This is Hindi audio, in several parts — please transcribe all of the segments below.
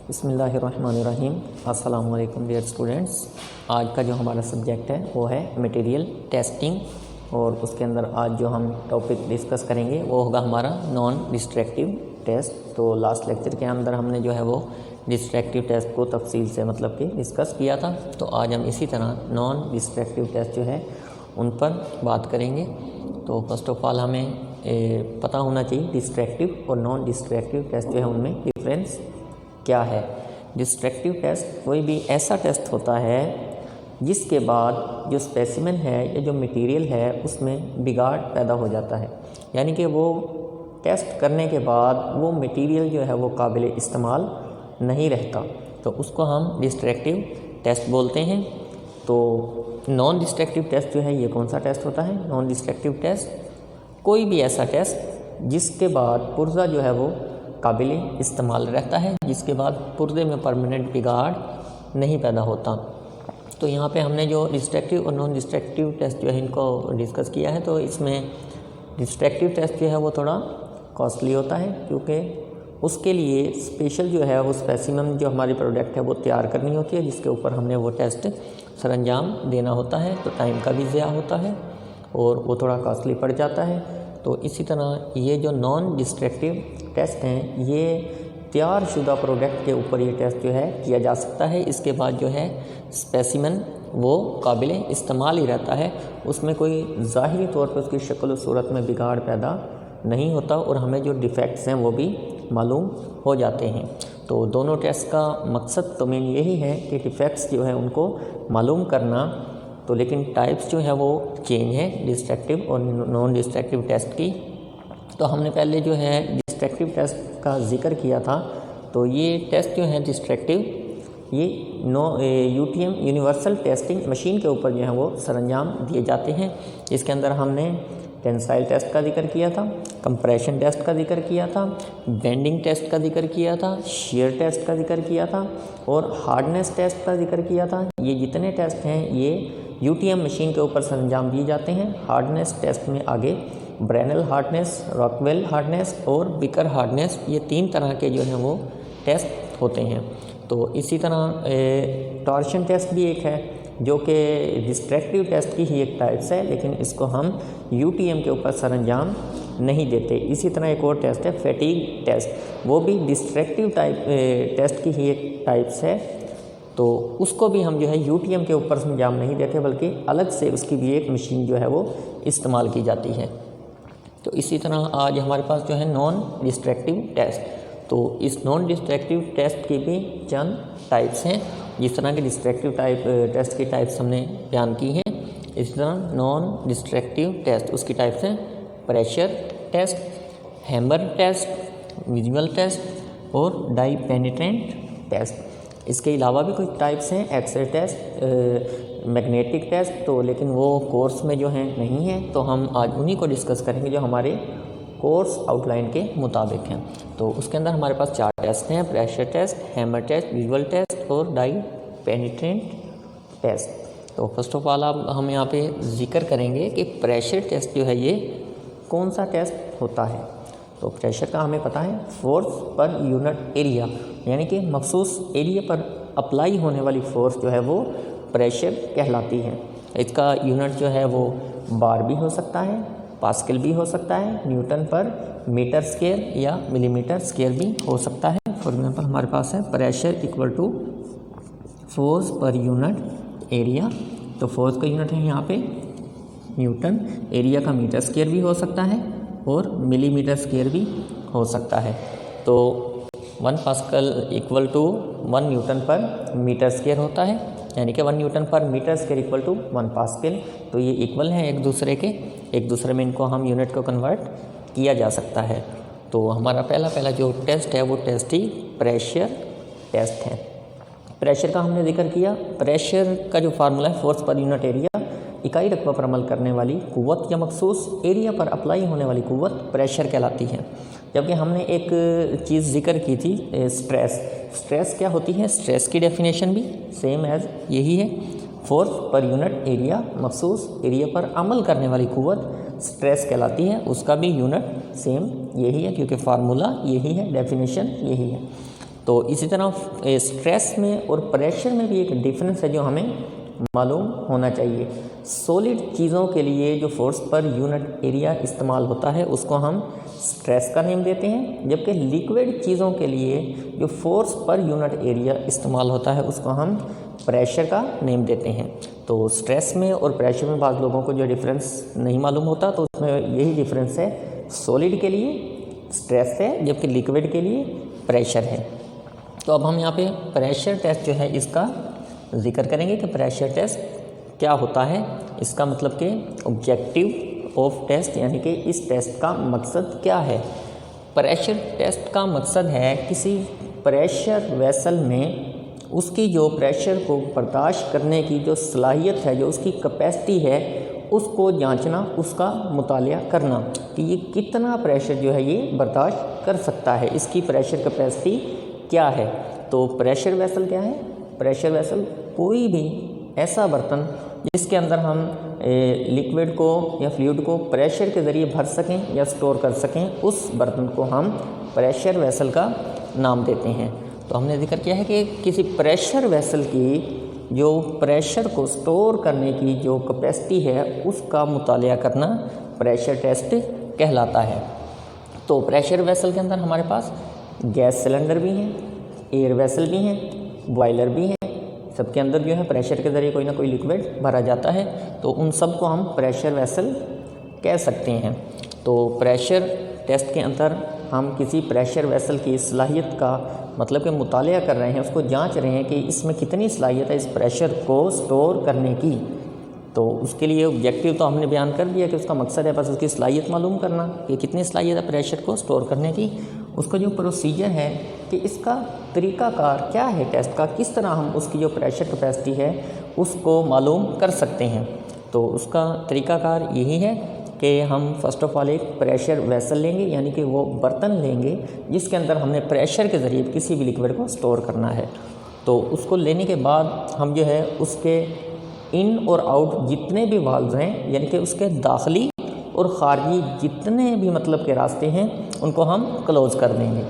बिस्मिल्लाहिर्रहमानिर्रहीम। अस्सलाम वालेकुम डियर स्टूडेंट्स। आज का जो हमारा सब्जेक्ट है वो है मटेरियल टेस्टिंग, और उसके अंदर आज जो हम टॉपिक डिस्कस करेंगे वो होगा हमारा नॉन डिस्ट्रक्टिव टेस्ट। तो लास्ट लेक्चर के अंदर हमने जो है वो डिस्ट्रक्टिव टेस्ट को तफसील से मतलब कि डिस्कस किया था। तो आज हम इसी तरह नॉन डिस्ट्रक्टिव टेस्ट जो है उन पर बात करेंगे। तो फर्स्ट ऑफ ऑल हमें पता होना चाहिए डिस्ट्रक्टिव और नॉन डिस्ट्रक्टिव टेस्ट जो है उनमें डिफरेंस क्या है। डिस्ट्रक्टिव टेस्ट कोई भी ऐसा टेस्ट होता है जिसके बाद जो स्पेसिमेन है या जो मटेरियल है उसमें बिगाड़ पैदा हो जाता है, यानी कि वो टेस्ट करने के बाद वो मटेरियल जो है वो काबिल इस्तेमाल नहीं रहता, तो उसको हम डिस्ट्रक्टिव टेस्ट बोलते हैं। तो नॉन डिस्ट्रक्टिव टेस्ट जो है ये कौन सा टेस्ट होता है? नॉन डिस्ट्रक्टिव टेस्ट कोई भी ऐसा टेस्ट जिसके बाद पुर्जा जो है वो काबिल इस्तेमाल रहता है, जिसके बाद पुर्जे में परमानेंट बिगाड़ नहीं पैदा होता। तो यहाँ पे हमने जो डिस्ट्रक्टिव और नॉन डिस्ट्रक्टिव टेस्ट जो है इनको डिस्कस किया है। तो इसमें डिस्ट्रक्टिव टेस्ट जो है वो थोड़ा कॉस्टली होता है, क्योंकि उसके लिए स्पेशल जो है वो स्पेसिमेन जो हमारी प्रोडक्ट है वो तैयार करनी होती है, जिसके ऊपर हमने वो टेस्ट सरंजाम देना होता है। तो टाइम का भी ज़्यादा होता है और वो थोड़ा कॉस्टली पड़ जाता है। तो इसी तरह ये जो नॉन डिस्ट्रक्टिव टेस्ट हैं ये तैयार शुदा प्रोडक्ट के ऊपर ये टेस्ट जो है किया जा सकता है। इसके बाद जो है स्पेसिमेन वो काबिल इस्तेमाल ही रहता है, उसमें कोई ज़ाहिरी तौर पर उसकी शक्ल और सूरत में बिगाड़ पैदा नहीं होता और हमें जो डिफ़ेक्ट्स हैं वो भी मालूम हो जाते हैं। तो दोनों टेस्ट का मकसद तो मेन यही है कि डिफ़ेक्ट्स जो है उनको मालूम करना। तो लेकिन टाइप्स जो है वो चेंज है डिस्ट्रक्टिव और नॉन डिस्ट्रक्टिव टेस्ट की। तो हमने पहले जो है डिस्ट्रक्टिव टेस्ट का जिक्र किया था। तो ये टेस्ट जो है डिस्ट्रक्टिव ये यूटीएम यूनिवर्सल टेस्टिंग मशीन के ऊपर जो है वो सरंजाम दिए जाते हैं। इसके अंदर हमने टेंसाइल टेस्ट का जिक्र किया था, कंप्रेशन टेस्ट का जिक्र किया था, बेंडिंग टेस्ट का जिक्र किया था, शेयर टेस्ट का जिक्र किया था और हार्डनेस टेस्ट का जिक्र किया था। ये जितने टेस्ट हैं ये यूटीएम मशीन के ऊपर सरंजाम दिए जाते हैं। हार्डनेस टेस्ट में आगे ब्रेनल हार्डनेस, रॉकवेल हार्डनेस और बिकर हार्डनेस, ये 3 तरह के जो हैं वो टेस्ट होते हैं। तो इसी तरह टॉर्शन टेस्ट भी एक है जो कि डिस्ट्रक्टिव टेस्ट की ही एक टाइप्स है, लेकिन इसको हम यूटीएम के ऊपर सरंजाम नहीं देते। इसी तरह एक और टेस्ट है फैटीग टेस्ट, वो भी डिस्ट्रक्टिव टेस्ट की ही एक टाइप्स है। तो उसको भी हम जो है यूटीएम के ऊपर सरंजाम नहीं देते, बल्कि अलग से उसकी भी एक मशीन जो है वो इस्तेमाल की जाती है। तो इसी तरह आज हमारे पास जो है नॉन डिस्ट्रक्टिव टेस्ट। तो इस नॉन डिस्ट्रक्टिव टेस्ट की भी चंद टाइप्स हैं। जिस तरह के डिस्ट्रक्टिव टेस्ट की टाइप्स हमने बयान की हैं, इस तरह नॉन डिस्ट्रक्टिव टेस्ट उसकी टाइप्स हैं pressure test, hammer test, visual test और डाई पेनिट्रेंट टेस्ट। इसके अलावा भी कुछ टाइप्स हैं एक्सरे टेस्ट, मैग्नेटिक टेस्ट, तो लेकिन वो कोर्स में जो हैं नहीं है। तो हम आज उन्हीं को डिस्कस करेंगे जो हमारे कोर्स आउटलाइन के मुताबिक हैं। तो उसके अंदर हमारे पास 4 टेस्ट हैं, pressure test, hammer test, visual test और डाई पेनिट्रेंट टेस्ट। तो फर्स्ट ऑफ ऑल हम यहाँ पे जिक्र करेंगे कि प्रेशर टेस्ट जो है ये कौन सा टेस्ट होता है। तो प्रेशर का हमें पता है फोर्स पर यूनिट एरिया, यानी कि मखसूस एरिया पर अप्लाई होने वाली फोर्स जो है वो प्रेशर कहलाती है। इसका यूनिट जो है वो बार भी हो सकता है, पास्कल भी हो सकता है, न्यूटन पर मीटर स्क्वायर या मिलीमीटर स्क्वायर भी हो सकता है। फॉर एग्जांपल हमारे पास है pressure equal to force per unit area. तो फोर्स का यूनिट है यहाँ पे न्यूटन, एरिया का मीटर स्क्वायर भी हो सकता है और मिलीमीटर स्क्वायर भी हो सकता है। तो 1 pascal equal to 1 newton per metre square होता है, यानी कि 1 newton per metre square equal to 1 pascal. तो ये इक्वल हैं एक दूसरे के, एक दूसरे में इनको हम यूनिट को कन्वर्ट किया जा सकता है। तो हमारा पहला जो टेस्ट है वो टेस्ट ही प्रेशर टेस्ट है। प्रेशर का हमने जिक्र किया। प्रेशर का जो फार्मूला है फोर्स पर यूनिट एरिया, इकाई रकबा पर अमल करने वाली कुव्वत या मखसूस एरिया पर अप्लाई होने वाली कुव्वत प्रेशर कहलाती है। जबकि हमने एक चीज़ जिक्र की थी स्ट्रेस। स्ट्रेस क्या होती है? स्ट्रेस की डेफिनेशन भी सेम एज यही है, फोर्स पर यूनिट एरिया, मखसूस एरिया पर अमल करने वाली कुव्वत स्ट्रेस कहलाती है। उसका भी यूनिट सेम यही है, क्योंकि फार्मूला यही है, डेफिनेशन यही है। तो इसी तरह स्ट्रेस में और प्रेशर में भी एक डिफरेंस है जो हमें मालूम होना चाहिए। सॉलिड चीज़ों के लिए जो फोर्स पर यूनिट एरिया इस्तेमाल होता है उसको हम स्ट्रेस का नेम देते हैं, जबकि लिक्विड चीज़ों के लिए जो फोर्स पर यूनिट एरिया इस्तेमाल होता है उसको हम प्रेशर का नेम देते हैं। तो स्ट्रेस में और प्रेशर में बाद लोगों को जो डिफरेंस नहीं मालूम होता, तो उसमें यही डिफरेंस है, सॉलिड के लिए स्ट्रेस है जबकि लिक्विड के लिए प्रेशर है। तो अब हम यहाँ पे प्रेशर टेस्ट जो है इसका जिक्र करेंगे कि प्रेशर टेस्ट क्या होता है। इसका मतलब कि ऑब्जेक्टिव ऑफ टेस्ट, यानी कि इस टेस्ट का मकसद क्या है। प्रेशर टेस्ट का मकसद है किसी प्रेशर वेसल में उसकी जो प्रेशर को बर्दाश्त करने की जो सलाहियत है, जो उसकी कैपेसिटी है, उसको जांचना, उसका मुतालिया करना कि ये कितना प्रेशर जो है ये बर्दाश्त कर सकता है, इसकी प्रेशर कैपेसिटी क्या है। तो प्रेशर वेसल क्या है? प्रेशर वेसल कोई भी ऐसा बर्तन जिसके अंदर हम लिक्विड को या फ्लूइड को प्रेशर के ज़रिए भर सकें या स्टोर कर सकें, उस बर्तन को हम प्रेशर वेसल का नाम देते हैं। तो हमने जिक्र किया है कि किसी प्रेशर वेसल की जो प्रेशर को स्टोर करने की जो कैपेसिटी है उसका मुतालिया करना प्रेशर टेस्ट कहलाता है। तो प्रेशर वेसल के अंदर हमारे पास गैस सिलेंडर भी हैं, एयर वेसल भी हैं, बॉयलर भी हैं, सबके अंदर जो है प्रेशर के ज़रिए कोई ना कोई लिक्विड भरा जाता है, तो उन सब को हम प्रेशर वेसल कह सकते हैं। तो प्रेशर टेस्ट के अंदर हम किसी प्रेशर वेसल की सलाहियत का मतलब कि मुतालिया कर रहे हैं, उसको जांच रहे हैं कि इसमें कितनी सलाहियत है इस प्रेशर को स्टोर करने की। तो उसके लिए ऑब्जेक्टिव तो हमने बयान कर दिया कि उसका मकसद है बस उसकी सलाहियत मालूम करना कि कितनी सलाहियत है प्रेशर को स्टोर करने की। उसका जो प्रोसीजर है कि इसका तरीक़ाकार क्या है टेस्ट का, किस तरह हम उसकी जो प्रेशर कैपेसिटी है उसको मालूम कर सकते हैं। तो उसका तरीक़ाकार यही है कि हम फ़र्स्ट ऑफ़ ऑल एक प्रेशर वेसल लेंगे, यानी कि वो बर्तन लेंगे जिसके अंदर हमने प्रेशर के ज़रिए किसी भी लिक्विड को स्टोर करना है। तो उसको लेने के बाद हम जो है उसके इन और आउट जितने भी वाल्व हैं, यानी कि उसके दाखिली और ख़ारजी जितने भी मतलब के रास्ते हैं उनको हम क्लोज़ कर देंगे।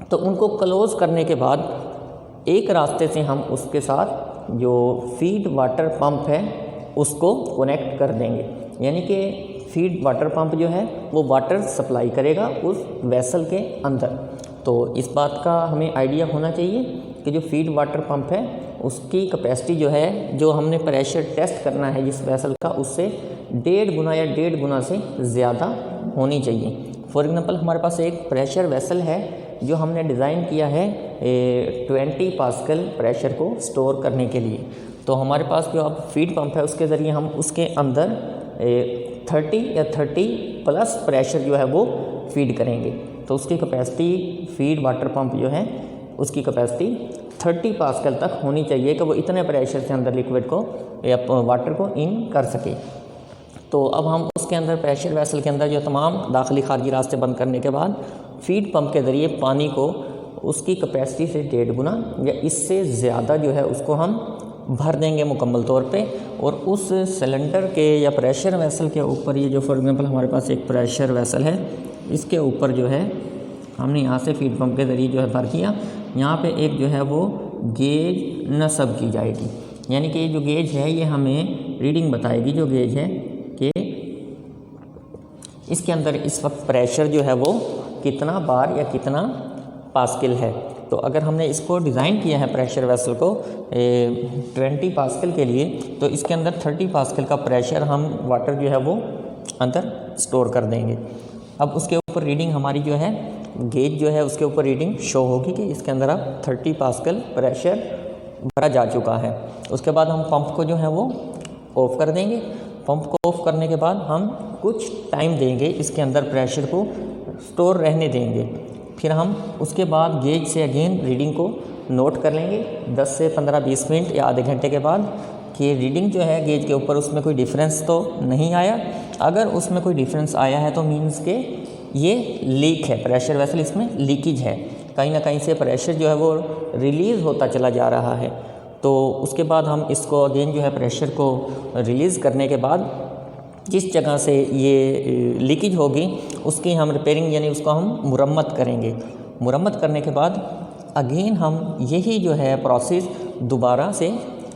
तो उनको क्लोज़ करने के बाद एक रास्ते से हम उसके साथ जो फीड वाटर पंप है उसको कनेक्ट कर देंगे, यानी कि फीड वाटर पंप जो है वो वाटर सप्लाई करेगा उस वेसल के अंदर। तो इस बात का हमें आइडिया होना चाहिए कि जो फीड वाटर पंप है उसकी कैपेसिटी जो है, जो हमने प्रेशर टेस्ट करना है जिस वेसल का, उससे 1.5 गुना या 1.5 गुना से ज़्यादा होनी चाहिए। फॉर एग्ज़ाम्पल हमारे पास एक प्रेशर वेसल है जो हमने डिज़ाइन किया है 20 पास्कल प्रेशर को स्टोर करने के लिए। तो हमारे पास जो अब फीड पंप है उसके ज़रिए हम उसके अंदर 30 या 30+ प्रेशर जो है वो फीड करेंगे। तो उसकी कैपेसिटी फीड वाटर पंप जो है उसकी कैपेसिटी 30 पास्कल तक होनी चाहिए कि वो इतने प्रेशर से अंदर लिक्विड को या वाटर को इन कर सके। तो अब हम उसके अंदर प्रेशर वेसल के अंदर जो तमाम दाखिली खारजी रास्ते बंद करने के बाद फीड पंप के ज़रिए पानी को उसकी कैपेसिटी से 1.5 गुना या इससे ज़्यादा जो है उसको हम भर देंगे मुकम्मल तौर पे। और उस सिलेंडर के या प्रेशर वेसल के ऊपर, ये जो फॉर एग्जांपल हमारे पास एक प्रेशर वेसल है, इसके ऊपर जो है हमने यहाँ से फीड पंप के ज़रिए जो है भर किया, यहाँ पे एक जो है वो गेज नस्ब की जाएगी, यानी कि ये जो गेज है ये हमें रीडिंग बताएगी, जो गेज है कि इसके अंदर इस वक्त प्रेशर जो है वो कितना बार या कितना पास्कल है। तो अगर हमने इसको डिज़ाइन किया है प्रेशर वेसल को 20 पास्कल के लिए, तो इसके अंदर 30 पास्कल का प्रेशर हम वाटर जो है वो अंदर स्टोर कर देंगे। अब उसके ऊपर रीडिंग हमारी जो है गेज जो है उसके ऊपर रीडिंग शो होगी कि इसके अंदर अब 30 पास्कल प्रेशर भरा जा चुका है। उसके बाद हम पंप को जो है वो ऑफ़ कर देंगे। पंप को ऑफ़ करने के बाद हम कुछ टाइम देंगे, इसके अंदर प्रेशर को स्टोर रहने देंगे। फिर हम उसके बाद गेज से अगेन रीडिंग को नोट कर लेंगे 10 से 15-20 मिनट या आधे घंटे के बाद कि रीडिंग जो है गेज के ऊपर उसमें कोई डिफरेंस तो नहीं आया। अगर उसमें कोई डिफरेंस आया है तो मीन्स के ये लीक है, प्रेशर वेसल इसमें लीकेज है, कहीं ना कहीं से प्रेशर जो है वो रिलीज़ होता चला जा रहा है। तो उसके बाद हम इसको अगेन जो है प्रेशर को रिलीज़ करने के बाद जिस जगह से ये लीकेज होगी उसकी हम रिपेयरिंग यानी उसको हम मुरम्मत करेंगे। मुरम्मत करने के बाद अगेन हम यही जो है प्रोसेस दोबारा से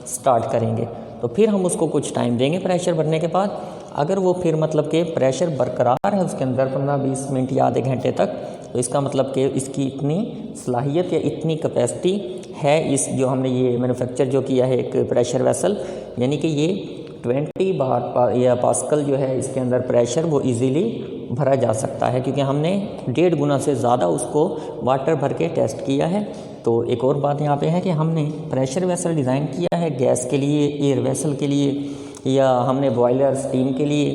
स्टार्ट करेंगे। तो फिर हम उसको कुछ टाइम देंगे प्रेशर भरने के बाद। अगर वो फिर मतलब कि प्रेशर बरकरार है उसके अंदर 15-20 मिनट या आधे घंटे तक, तो इसका मतलब कि इसकी इतनी सलाहियत या इतनी कैपेसिटी है इस जो हमने ये मैन्युफैक्चर जो किया है एक प्रेशर वेसल, यानी कि ये 20 बार या पास्कल जो है इसके अंदर प्रेशर वो इजीली भरा जा सकता है, क्योंकि हमने 1.5 गुना से ज़्यादा उसको वाटर भर के टेस्ट किया है। तो एक और बात यहाँ पे है कि हमने प्रेशर वेसल डिज़ाइन किया है गैस के लिए, एयर वेसल के लिए, या हमने बॉयलर स्टीम के लिए।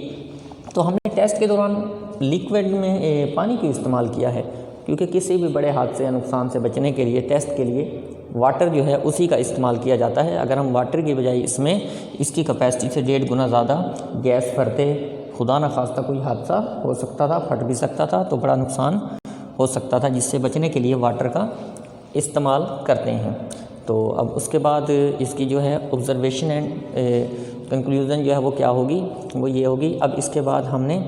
तो हमने टेस्ट के दौरान लिक्विड में पानी क्यों इस्तेमाल किया है, क्योंकि किसी भी बड़े हादसे या नुकसान से बचने के लिए टेस्ट के लिए वाटर जो है उसी का इस्तेमाल किया जाता है। अगर हम वाटर की बजाय इसमें इसकी कैपेसिटी से 1.5 गुना ज़्यादा गैस भरते, खुदा न खास्ता कोई हादसा हो सकता था, फट भी सकता था, तो बड़ा नुकसान हो सकता था, जिससे बचने के लिए वाटर का इस्तेमाल करते हैं। तो अब उसके बाद इसकी जो है ऑब्जर्वेशन एंड कंक्लूज़न जो है वो क्या होगी, वो ये होगी। अब इसके बाद हमने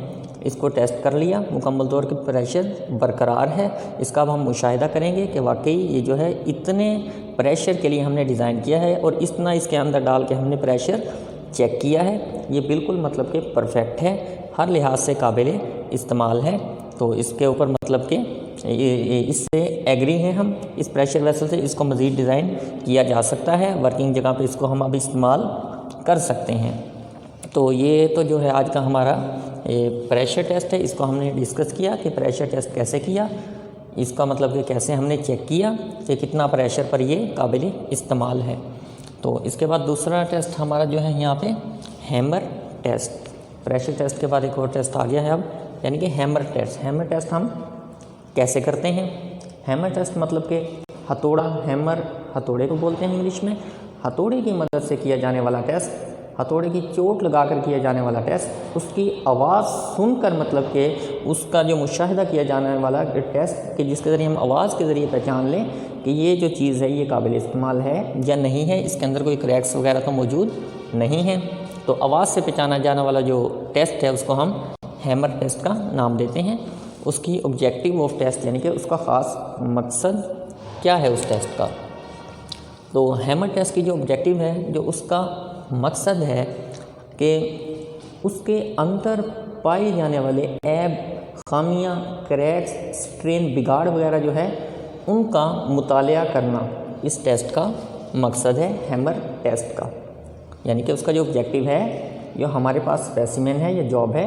इसको टेस्ट कर लिया, मुकम्मल तौर पर प्रेशर बरकरार है। इसका अब हम मुशाहिदा करेंगे कि वाकई ये जो है इतने प्रेशर के लिए हमने डिज़ाइन किया है और इतना इसके अंदर डाल के हमने प्रेशर चेक किया है, ये बिल्कुल मतलब कि परफेक्ट है, हर लिहाज से काबिल इस्तेमाल है। तो इसके ऊपर मतलब कि इससे एग्री हैं हम, इस प्रेशर वेसल से इसको मज़ीद डिज़ाइन किया जा सकता है, वर्किंग जगह पे इसको हम अब इस्तेमाल कर सकते हैं। तो ये तो जो है आज का हमारा प्रेशर टेस्ट है, इसको हमने डिस्कस किया कि प्रेशर टेस्ट कैसे किया, इसका मतलब कि कैसे हमने चेक किया कि कितना प्रेशर पर ये काबिल इस्तेमाल है। तो इसके बाद दूसरा टेस्ट हमारा जो है यहाँ पे हैमर टेस्ट। प्रेशर टेस्ट के बाद एक और टेस्ट आ गया है अब, यानी कि हैमर टेस्ट। हैमर टेस्ट हम कैसे करते हैं? हैमर टेस्ट मतलब कि हथौड़ा, हैमर हथौड़े को बोलते हैं इंग्लिश में, हथौड़े की मदद से किया जाने वाला टेस्ट, हथौड़े की चोट लगाकर किया जाने वाला टेस्ट, उसकी आवाज़ सुनकर मतलब कि उसका जो मुशाहिदा किया जाने वाला टेस्ट कि जिसके ज़रिए हम आवाज़ के ज़रिए पहचान लें कि ये जो चीज़ है ये काबिल इस्तेमाल है या नहीं है, इसके अंदर कोई क्रैक्स वगैरह तो मौजूद नहीं है। तो आवाज़ से पहचाना जाने वाला जो टेस्ट है उसको हम हैमर टेस्ट का नाम देते हैं। उसकी ऑब्जेक्टिव ऑफ टेस्ट यानी कि उसका ख़ास मकसद क्या है उस टेस्ट का। तो हैमर टेस्ट की जो ऑब्जेक्टिव है, जो उसका मकसद है कि उसके अंदर पाए जाने वाले ऐब, खामियां, क्रैक्स, स्ट्रेन, बिगाड़ वगैरह जो है उनका मुतालिया करना इस टेस्ट का मकसद है हैमर टेस्ट का। यानी कि उसका जो ऑब्जेक्टिव है, जो हमारे पास स्पेसिमेन है या जॉब है,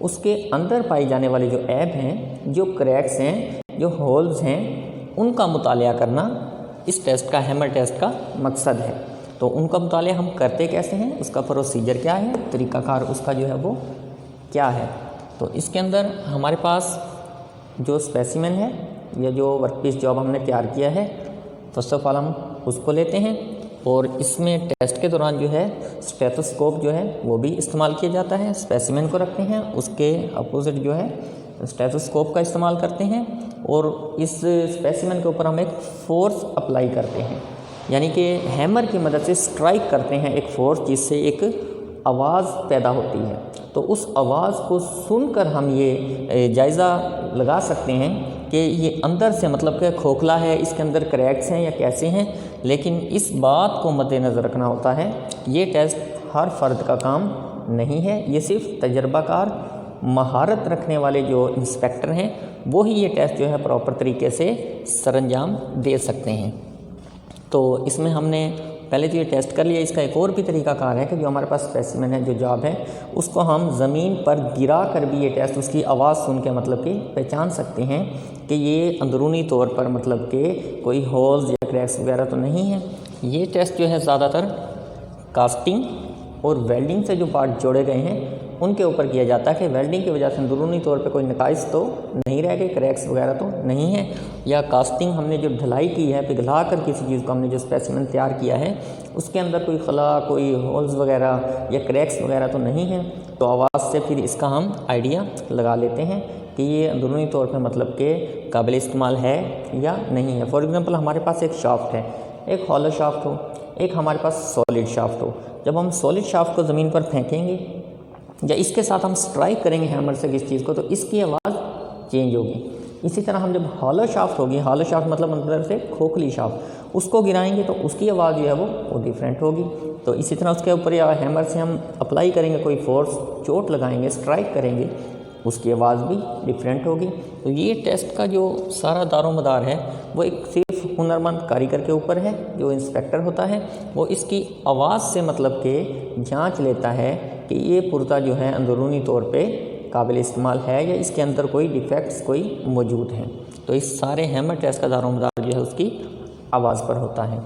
उसके अंदर पाई जाने वाले जो ऐब हैं, जो क्रैक्स हैं, जो होल्स हैं, उनका मुतालिया करना इस टेस्ट का, हैमर टेस्ट का मकसद है। तो उनका मुतालिया हम करते कैसे हैं, उसका प्रोसीजर क्या है, तरीक़ाकार उसका जो है वो क्या है। तो इसके अंदर हमारे पास जो स्पेसिमेन है या जो वर्कपीस जॉब हमने तैयार किया है, फर्स्ट ऑफ ऑल हम उसको लेते हैं और इसमें टेस्ट के दौरान जो है स्टेथोस्कोप जो है वो भी इस्तेमाल किया जाता है। स्पेसिमेन को रखते हैं, उसके अपोजिट जो है स्टेथोस्कोप का इस्तेमाल करते हैं और इस स्पेसिमेन के ऊपर हम एक फोर्स अप्लाई करते हैं, यानी कि हैमर की मदद से स्ट्राइक करते हैं एक फोर्स, जिससे एक आवाज़ पैदा होती है। तो उस आवाज़ को सुनकर हम ये जायज़ा लगा सकते हैं कि ये अंदर से मतलब कि खोखला है, इसके अंदर क्रैक्स हैं या कैसे हैं। लेकिन इस बात को मद्देनज़र रखना होता है, ये टेस्ट हर फ़र्द का काम नहीं है, ये सिर्फ तजर्बाकार, महारत रखने वाले जो इंस्पेक्टर हैं वो ही ये टेस्ट जो है प्रॉपर तरीके से सरंजाम दे सकते हैं। तो इसमें हमने पहले तो ये टेस्ट कर लिया। इसका एक और भी तरीक़ाकार है कि जो हमारे पास स्पेसिमेन है, जो जॉब है, उसको हम ज़मीन पर गिरा कर भी ये टेस्ट उसकी आवाज़ सुन के मतलब कि पहचान सकते हैं कि ये अंदरूनी तौर पर मतलब कि कोई होल्स या क्रैक्स वगैरह तो नहीं है। ये टेस्ट जो है ज़्यादातर कास्टिंग और वेल्डिंग से जो पार्ट जोड़े गए हैं उनके ऊपर किया जाता है कि वेल्डिंग की वजह से अंदरूनी तौर पे कोई नकाइस तो नहीं रह गए, क्रैक्स वगैरह तो नहीं है, या कास्टिंग हमने जो ढलाई की है, पिघला कर किसी चीज़ को हमने जो स्पेसिमेन तैयार किया है उसके अंदर कोई खला, कोई होल्स वगैरह या क्रैक्स वगैरह तो नहीं है। तो आवाज़ से फिर इसका हम आइडिया लगा लेते हैं कि ये अंदरूनी तौर पर मतलब कि काबिल इस्तेमाल है या नहीं है। फॉर एग्ज़ाम्पल हमारे पास एक शाफ्ट है, एक हॉलो शाफ्ट हो, एक हमारे पास सॉलिड शाफ्ट हो। जब हम सॉलिड शाफ्ट को ज़मीन पर फेंकेंगे या इसके साथ हम स्ट्राइक करेंगे हैमर से किसी चीज़ को, तो इसकी आवाज़ चेंज होगी। इसी तरह हम जब हॉलो शाफ्ट होगी, हॉलो शाफ्ट मतलब अंदर से खोखली शाफ्ट, उसको गिराएंगे तो उसकी आवाज़ जो है वो डिफरेंट होगी। तो इसी तरह उसके ऊपर या हैमर से हम अप्लाई करेंगे कोई फोर्स, चोट लगाएंगे, स्ट्राइक करेंगे, उसकी आवाज़ भी डिफरेंट होगी। तो ये टेस्ट का जो सारा दारोमदार है वो एक सिर्फ हुनरमंद कारीगर के ऊपर है। जो इंस्पेक्टर होता है वो इसकी आवाज़ से मतलब के जांच लेता है कि ये पुर्जा जो है अंदरूनी तौर पे काबिल इस्तेमाल है या इसके अंदर कोई डिफेक्ट्स कोई मौजूद हैं। तो इस सारे हैमर टेस्ट का दारोमदार जो है उसकी आवाज़ पर होता है।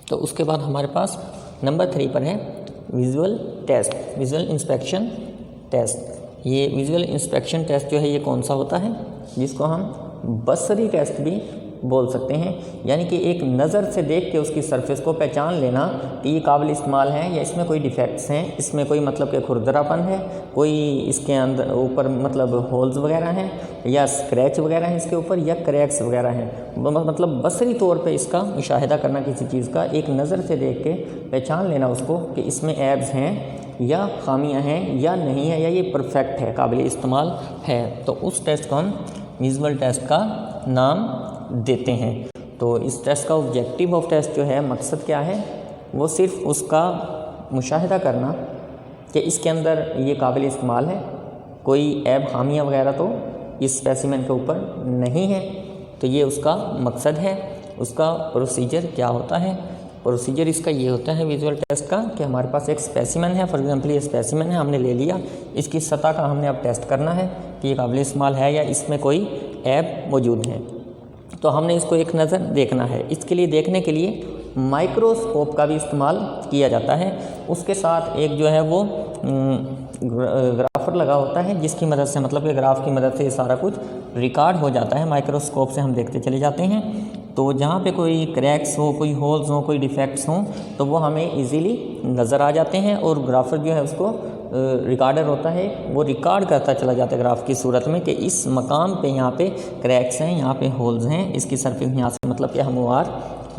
तो उसके बाद हमारे पास नंबर 3 पर है visual test, visual inspection test. ये विजुअल इंस्पेक्शन टेस्ट जो है ये कौन सा होता है, जिसको हम बसरी टेस्ट भी बोल सकते हैं, यानी कि एक नज़र से देख के उसकी सरफेस को पहचान लेना कि ये काबिल इस्तेमाल है या इसमें कोई डिफेक्ट्स हैं, इसमें कोई मतलब के खुरदरापन है, कोई इसके अंदर ऊपर मतलब होल्स वगैरह हैं या स्क्रैच वगैरह हैं इसके ऊपर या क्रैक्स वगैरह हैं। मतलब बसरी तौर पे इसका मुशाहिदा करना किसी चीज़ का, एक नज़र से देख के पहचान लेना उसको कि इसमें एब्स हैं या खामियां हैं या नहीं है, या ये परफेक्ट है, काबिल इस्तेमाल है। तो उस टेस्ट को हम विजुअल टेस्ट का नाम देते हैं। तो इस टेस्ट का ऑब्जेक्टिव ऑफ टेस्ट जो है, मकसद क्या है, वो सिर्फ उसका मुशाहिदा करना कि इसके अंदर ये काबिल इस्तेमाल है, कोई ऐब खामियां वगैरह तो इस स्पेसिमेन के ऊपर नहीं है। तो ये उसका मकसद है। उसका प्रोसीजर क्या होता है, प्रोसीजर इसका ये होता है विजुअल टेस्ट का कि हमारे पास एक स्पेसिमेन है, फॉर एग्जांपल ये स्पेसिमेन है, हमने ले लिया, इसकी सतह का हमने अब टेस्ट करना है कि ये काबिल इस्तेमाल है या इसमें कोई ऐब मौजूद है। तो हमने इसको एक नज़र देखना है। इसके लिए देखने के लिए माइक्रोस्कोप का भी इस्तेमाल किया जाता है। उसके साथ एक जो है वो ग्राफर लगा होता है, जिसकी मदद से मतलब कि ग्राफ की मदद से ये सारा कुछ रिकॉर्ड हो जाता है। माइक्रोस्कोप से हम देखते चले जाते हैं, तो जहाँ पे कोई क्रैक्स हो, कोई होल्स हो, कोई डिफेक्ट्स हों, तो वो हमें इजीली नज़र आ जाते हैं। और ग्राफर जो है उसको रिकॉर्डर होता है, वो रिकॉर्ड करता चला जाता है ग्राफ की सूरत में कि इस मकाम पे यहाँ पे क्रैक्स हैं, यहाँ पे होल्स हैं, इसकी सरफेस यहाँ से मतलब कि हमवार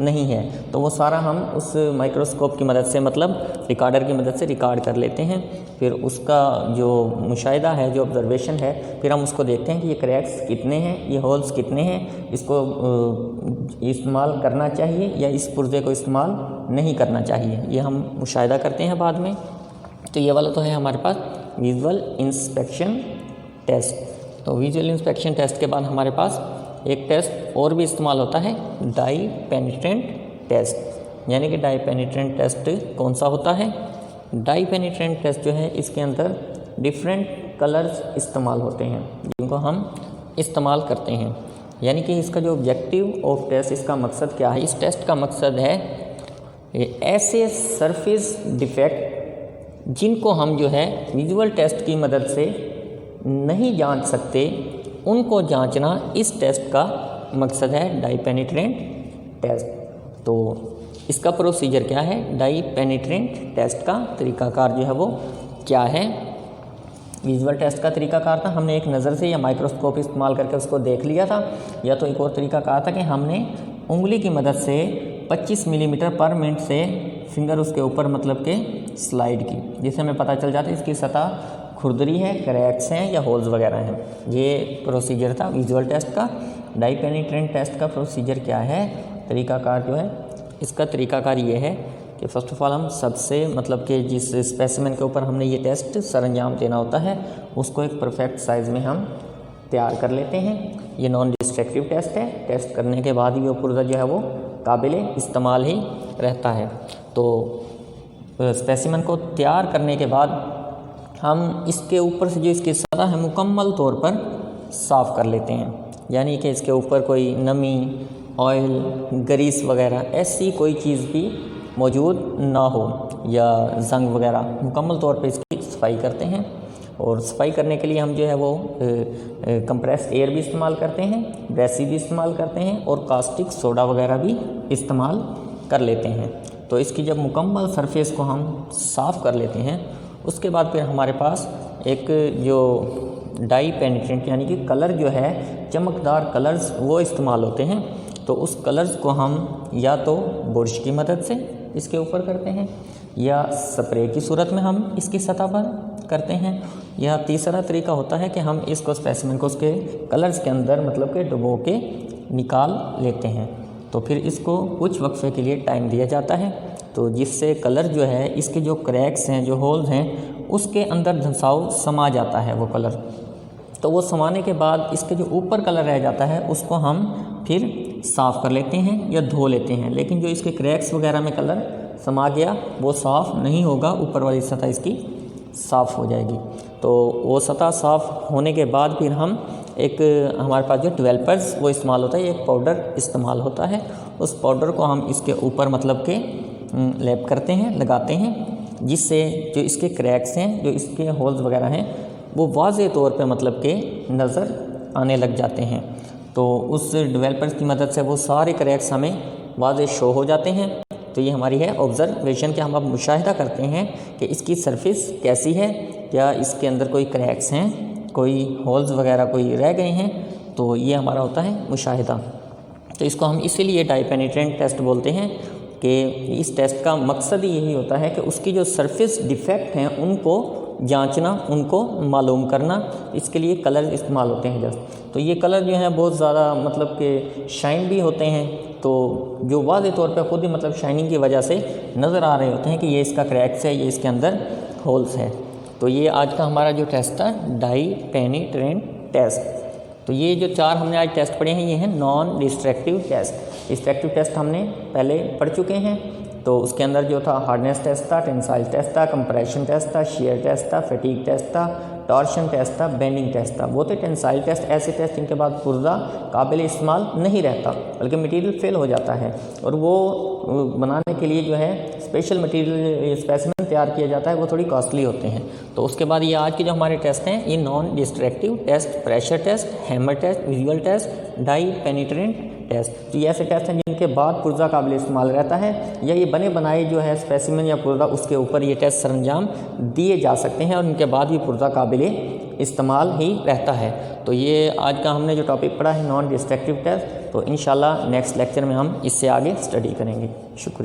नहीं है। तो वो सारा हम उस माइक्रोस्कोप की मदद से मतलब रिकॉर्डर की मदद से रिकॉर्ड कर लेते हैं। फिर उसका जो मुशाहिदा है, जो ऑब्जर्वेशन है, फिर हम उसको देखते हैं कि ये क्रैक्स कितने हैं, ये होल्स कितने हैं, इसको इस्तेमाल करना चाहिए या इस पुर्जे को इस्तेमाल नहीं करना चाहिए, ये हम मुशाहिदा करते हैं बाद में। तो ये वाला तो है हमारे पास विजुअल इंस्पेक्शन टेस्ट। तो विजुअल इंस्पेक्शन टेस्ट के बाद हमारे पास एक टेस्ट और भी इस्तेमाल होता है, डाई पेनिट्रेंट टेस्ट। यानी कि डाई पेनिट्रेंट टेस्ट कौन सा होता है, डाई पेनिट्रेंट टेस्ट जो है इसके अंदर डिफरेंट कलर्स इस्तेमाल होते हैं जिनको हम इस्तेमाल करते हैं। यानी कि इसका जो ऑब्जेक्टिव ऑफ टेस्ट, इसका मकसद क्या है, इस टेस्ट का मकसद है ऐसे सरफेस डिफेक्ट जिनको हम जो है विजुअल टेस्ट की मदद से नहीं जांच सकते, उनको जांचना इस टेस्ट का मकसद है डाई पेनिट्रेंट टेस्ट। तो इसका प्रोसीजर क्या है, डाई पेनिट्रेंट टेस्ट का तरीकाकार जो है वो क्या है। विजुअल टेस्ट का तरीकाकार था, हमने एक नज़र से या माइक्रोस्कोप इस्तेमाल करके उसको देख लिया था, या तो एक और तरीकाकार था कि हमने उंगली की मदद से 25 मिलीमीटर पर मिनट से फिंगर उसके ऊपर मतलब के स्लाइड की, जिससे हमें पता चल जाता है इसकी सतह खुरदरी है, क्रैक्स हैं या होल्स वगैरह हैं। ये प्रोसीजर था विजुअल टेस्ट का। डाई पेनिट्रेंट टेस्ट का प्रोसीजर क्या है, तरीकाकार जो है, इसका तरीकाकार ये है कि फ़र्स्ट ऑफ ऑल हम सबसे मतलब कि जिस स्पेसिमेन के ऊपर हमने ये टेस्ट सरंजाम देना होता है, उसको एक परफेक्ट साइज़ में हम तैयार कर लेते हैं। ये नॉन डिस्ट्रक्टिव टेस्ट है। टेस्ट करने के बाद ही वो पुर्जा जो है वो काबिल इस्तेमाल ही रहता है। तो स्पेसिमेन को तैयार करने के बाद हम इसके ऊपर से जो इसकी सतह है मुकम्मल तौर पर साफ़ कर लेते हैं। यानी कि इसके ऊपर कोई नमी, ऑयल, ग्रीस वगैरह ऐसी कोई चीज़ भी मौजूद ना हो या जंग वगैरह, मुकम्मल तौर पे इसकी सफाई करते हैं। और सफाई करने के लिए हम जो है वो कंप्रेस्ड एयर भी इस्तेमाल करते हैं, ब्रेसी भी इस्तेमाल करते हैं और कास्टिक सोडा वगैरह भी इस्तेमाल कर लेते हैं। तो इसकी जब मुकम्मल सरफेस को हम साफ़ कर लेते हैं, उसके बाद फिर हमारे पास एक जो डाई पेनिट्रेंट यानी कि कलर जो है, चमकदार कलर्स वो इस्तेमाल होते हैं। तो उस कलर्स को हम या तो बुरश की मदद से इसके ऊपर करते हैं या स्प्रे की सूरत में हम इसकी सतह पर करते हैं। यह तीसरा तरीका होता है कि हम इसको स्पेसिमेन को उसके कलर्स के अंदर मतलब कि डुबो के निकाल लेते हैं। तो फिर इसको कुछ वक्फे के लिए टाइम दिया जाता है, तो जिससे कलर जो है इसके जो क्रैक्स हैं, जो होल्स हैं, उसके अंदर धंसाव समा जाता है वो कलर। तो वो समाने के बाद इसके जो ऊपर कलर रह जाता है उसको हम फिर साफ़ कर लेते हैं या धो लेते हैं। लेकिन जो इसके क्रैक्स वगैरह में कलर समा गया वो साफ़ नहीं होगा, ऊपर वाली सतह इसकी साफ़ हो जाएगी। तो वो सतह साफ़ होने के बाद फिर हम एक हमारे पास जो डेवलपर्स वो इस्तेमाल होता है, एक पाउडर इस्तेमाल होता है। उस पाउडर को हम इसके ऊपर मतलब के लैप करते हैं, लगाते हैं, जिससे जो इसके क्रैक्स हैं, जो इसके होल्स वगैरह हैं, वो वाज़े तौर पे मतलब के नज़र आने लग जाते हैं। तो उस डेवलपर्स की मदद से वो सारे क्रैक्स हमें वाज़े शो हो जाते हैं। तो ये हमारी है ऑब्ज़र्वेशन कि हम अब मुशाहिदा करते हैं कि इसकी सरफेस कैसी है, क्या इसके अंदर कोई क्रैक्स हैं, कोई होल्स वगैरह कोई रह गए हैं। तो ये हमारा होता है मुशाहिदा। तो इसको हम इसीलिए डाई पेनिट्रेंट टेस्ट बोलते हैं कि इस टेस्ट का मकसद ही यही होता है कि उसकी जो सरफेस डिफेक्ट हैं उनको जांचना, उनको मालूम करना। इसके लिए कलर इस्तेमाल होते हैं जस्ट। तो ये कलर जो है बहुत ज़्यादा मतलब कि शाइन भी होते हैं, तो जो वाज़े तौर पे खुद ही मतलब शाइनिंग की वजह से नज़र आ रहे होते हैं कि ये इसका क्रैक्स है, ये इसके अंदर होल्स है। तो ये आज का हमारा जो टेस्ट था डाई पेनिट्रेंट टेस्ट। तो ये जो 4 हमने आज टेस्ट पढ़े हैं ये हैं non destructive test. Destructive test हमने पहले पढ़ चुके हैं। तो उसके अंदर जो था हार्डनेस टेस्ट था, टेंसाइल टेस्ट था, कंप्रेशन टेस्ट था, शेयर टेस्ट था, फटीग टेस्ट था, टॉर्शन टेस्ट था, बेंडिंग टेस्ट था। वो थे टेंसाइल टेस्ट, ऐसे टेस्ट जिनके बाद पुर्जा काबिल इस्तेमाल नहीं रहता बल्कि मटेरियल फेल हो जाता है, और वो बनाने के लिए जो है स्पेशल मटेरियल स्पेसिमेन तैयार किया जाता है, वो थोड़ी कॉस्टली होते हैं। तो उसके बाद ये आज के जो हमारे टेस्ट हैं ये non destructive test, pressure test, hammer test, visual test, dye penetrant test. तो ये ऐसे टेस्ट हैं जिनके बाद पुर्जा काबिल इस्तेमाल रहता है, या ये बने बनाए जो है स्पेसिमेन या पुर्जा उसके ऊपर ये टेस्ट सरंजाम दिए जा सकते हैं और उनके बाद भी पुर्जा काबिल इस्तेमाल ही रहता है। तो ये आज का हमने जो टॉपिक पढ़ा है नॉन डिस्ट्रक्टिव टेस्ट। तो इंशाल्लाह नेक्स्ट लेक्चर में हम इससे आगे स्टडी करेंगे। शुक्रिया।